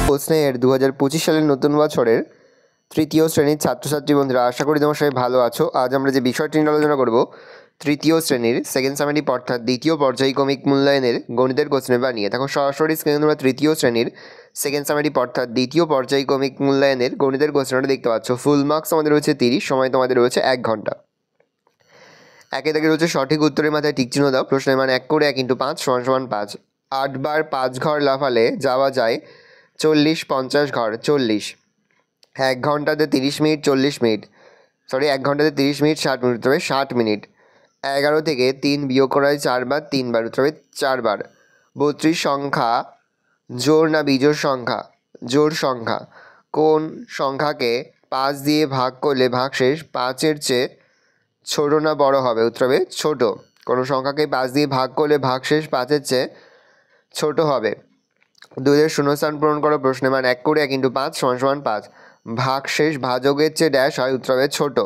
প্রশ্নের 2025 সালের নতুন বছরের তৃতীয় শ্রেণীর ছাত্রছাত্রী বন্ধুরা, আশা করি তোমার সবাই ভালো আছো। আজ আমরা যে বিষয়টি নিয়ে আলোচনা করব, তৃতীয় শ্রেণীর সেকেন্ড সামেটিক অর্থাৎ দ্বিতীয় পর্যায়ক্রমিক মূল্যায়নের গণিতের কোশ্চেন পেপার নিয়ে। দেখো সরাসরি স্ক্রিনে তোমরা তৃতীয় শ্রেণীর সেকেন্ড সামেটিক অর্থাৎ দ্বিতীয় পর্যায়ক্রমিক মূল্যায়নের গণিতের কোশ্চেনটা দেখতে পাচ্ছ। ফুল মার্কস আমাদের রয়েছে 30, সময় তোমাদের রয়েছে 1 ঘন্টা। একে থেকে রয়েছে সঠিক উত্তরের মাথায় টিক চিহ্ন দাও। প্রশ্নের মান 1 করে 1 × 5 = 5। 8 বার 5 ঘর লাফালে যাওয়া যায় 40, 50 ঘর 40। 1 ঘন্টাতে 30 মিনিট 40 মিনিট, 1 ঘন্টাতে 30 মিনিট 60 মিনিট, তবে 60 মিনিট। 11 থেকে 3 বিয়োগ করা হয় 4 বার, 3 বার, তবে 4 বার। 32 সংখ্যা জোড় না বিজোড় সংখ্যা? জোড় সংখ্যা। কোন সংখ্যাকে 5 দিয়ে ভাগ করলে ভাগশেষ 5-এর চেয়ে ছোট না বড় হবে? উত্তর হবে ছোট। কোনো সংখ্যাকে 5 দিয়ে ভাগ করলে ভাগশেষ 5-এর চেয়ে ছোট হবে। 2-এর শূন্যস্থান পূরণ করো। প্রশ্নের মান 1 করে 1 × 5 = 5। ভাগশেষ ভাজকের চেয়ে ড্যাশ হয়? উত্তর হবে ছোট।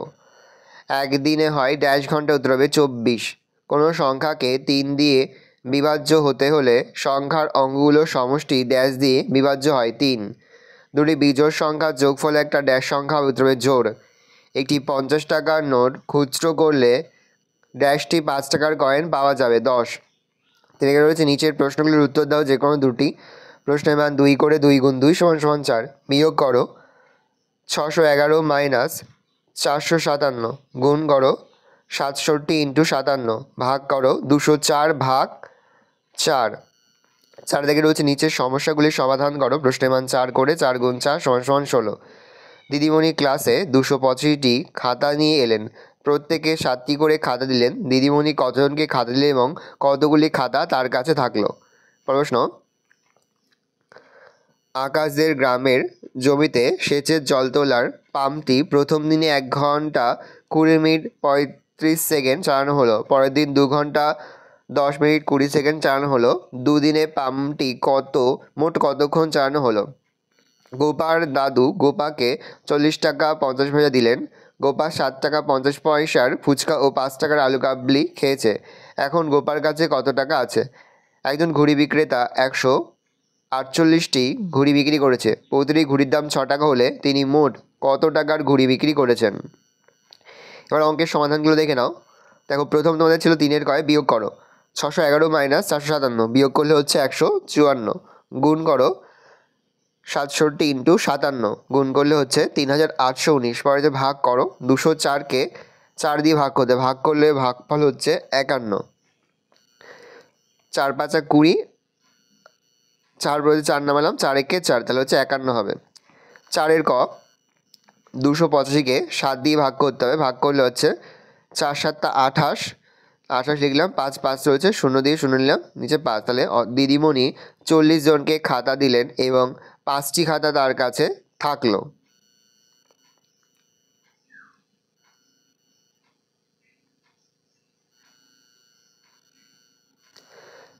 একদিনে হয় ড্যাশ ঘন্টা? উত্তর হবে 24। কোনো সংখ্যাকে 3 দিয়ে বিভাজ্য হতে হলে সংখ্যার অঙ্কগুলোর সমষ্টি ড্যাশ দিয়ে বিভাজ্য হয় 3। দুটি বিজোড় সংখ্যার যোগফলে একটা ড্যাশ সংখ্যা হবে? উত্তর হবে জোড়। একটি 50 টাকার নোট খুচরো করলে ড্যাশটি 5 টাকার কয়েন পাওয়া যাবে 10। থেকে রয়েছে নিচের প্রশ্নগুলির উত্তর দাও যে কোনো দুটি। প্রশ্নের মান 2 করে 2 × 2 = 4। বিয়োগ করো 611 - 457, গুণ করো 67 × 57, ভাগ করো 204 ভাগ 4। 4 থেকে রয়েছে নিচের সমস্যাগুলির সমাধান করো। প্রশ্নের মান 4 করে 4 × 4 = 16। দিদিমণি ক্লাসে 285টি খাতা নিয়ে এলেন, প্রত্যেকে 7টি করে খাতা দিলেন। দিদিমণি কতজনকে খাতা দিলেন এবং কতগুলি খাতা তার কাছে থাকলো? প্রশ্ন, আকাশদের গ্রামের জমিতে সেচের জল তোলার পাম্পটি প্রথম দিনে 1 ঘন্টা 20 মিনিট 35 সেকেন্ড চালানো হলো, পরের দিন 2 ঘন্টা 10 মিনিট 20 সেকেন্ড চালানো হলো। দুদিনে পাম্পটি মোট কতক্ষণ চালানো হলো? গোপার দাদু গোপাকে 40 টাকা 50 পয়সা দিলেন। গোপা 7 টাকা 50 পয়সার ফুচকা ও 5 টাকার আলু কাবলি খেয়েছে। এখন গোপার কাছে কত টাকা আছে? একজন ঘুড়ি বিক্রেতা 148টি ঘুড়ি বিক্রি করেছে। প্রতিটি ঘুড়ির দাম 6 টাকা হলে তিনি মোট কত টাকার ঘুড়ি বিক্রি করেছেন? এবার অঙ্কের সমাধানগুলো দেখে নাও। দেখো, প্রথম তোমাদের ছিল 3-এর কয়, বিয়োগ করো 611 - 457, বিয়োগ করলে হচ্ছে 154, গুণ করো 67 × 57, গুণ করলে হচ্ছে 3819। পরে যে ভাগ করো 204কে 4 দিয়ে ভাগ করলে ভাগফল হচ্ছে 51। 4 × 5 = 20, 4 বলতে 4 নামালাম, 4 × 1 = 4, তাহলে হচ্ছে 51 হবে। 4-এর ক 285কে 7 দিয়ে ভাগ করতে হবে, ভাগ করলে হচ্ছে 4 × 7 = 28, 28 লিখলাম, 5 5 রয়েছে, 0 দিয়ে 0 নিলাম, নিচে 5। তাহলে দিদিমণি 40 জনকে খাতা দিলেন এবং 5টি খাতা তার কাছে থাকলো।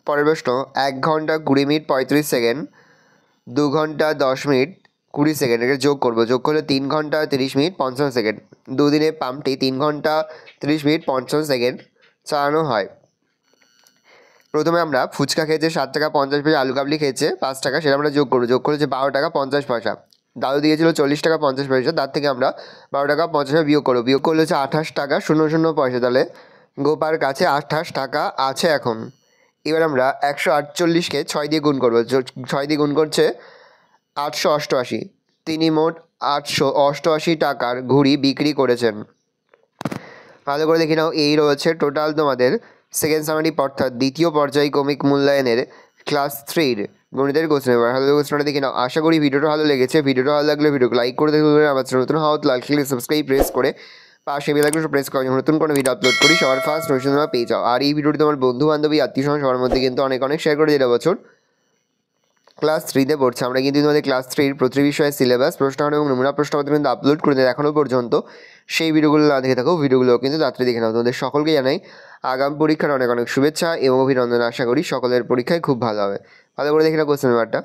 পরের প্রশ্ন, 1 ঘন্টা 20 মিনিট 35 সেকেন্ড, 2 ঘন্টা 10 মিনিট 20 সেকেন্ড, এটা যোগ করবো। যোগ করলে 3 ঘন্টা 30 মিনিট 55 সেকেন্ড। দুদিনে পাম্পটি 3 ঘন্টা 30 মিনিট 55 সেকেন্ড চালানো হয়। প্রথমে আমরা ফুচকা খেয়েছে 7 টাকা 50 পয়সা, আলু কাবলি খেয়েছে 5 টাকা, সেটা আমরা যোগ করবো। যোগ করেছে 12 টাকা 50 পয়সা। দাদু দিয়েছিল 40 টাকা 50 পয়সা, তার থেকে আমরা 12 টাকা 50 পয়সা বিয়োগ করবো। বিয়োগ করলে হচ্ছে 28 টাকা 00 পয়সা। তাহলে গোপার কাছে 28 টাকা আছে এখন। এবার আমরা 148কে 6 দিয়ে গুণ করবো। 6 দিয়ে গুণ করছে 888। তিনি মোট 888 টাকার ঘুড়ি বিক্রি করেছেন। ভালো করে দেখে নাও, এই রয়েছে টোটাল তোমাদের সেকেন্ড সামেটিক অর্থাৎ দ্বিতীয় পর্যায়ক্রমিক মূল্যায়নের ক্লাস 3-র গণিতের কোশ্চেন পেপার। ভালো কোশ্চেনটা দেখে নাও। আশা করি ভিডিওটা ভালো লেগেছে। ভিডিওটা ভালো লাগলে ভিডিওকে লাইক করে দেখবে। আমার নতুন হওয়া লাইক সাবস্ক্রাইব প্রেস করে পাশে বেল আইকনটা প্রেস করে নতুন কোনো ভিডিও আপলোড করি সবার ফার্স্ট নোটিফিকেশন তোমরা পেয়ে যাও। আর এই ভিডিওটি তোমার বন্ধু বান্ধবী আত্মীয় স্বজন সবার মধ্যে কিন্তু অনেক শেয়ার করে দিলে। বছর ক্লাস 3-তে পড়ছে, আমরা কিন্তু তোমাদের ক্লাস 3-র প্রতি বিষয়ে সিলেবাস, প্রশ্ন এবং নমুনা প্রশ্নপত্র কিন্তু আপলোড করে দিই এখনও পর্যন্ত। সেই ভিডিওগুলো না দেখে থাকো, ভিডিওগুলো কিন্তু তাড়াতাড়ি দেখে নাও। তোমাদের সকলকে জানাই আগাম পরীক্ষার অনেক শুভেচ্ছা এবং অভিনন্দন। আশা করি সকলের পরীক্ষায় খুব ভালো হবে। ভালো করে দেখে নাও কোশ্চেন পেপারটা।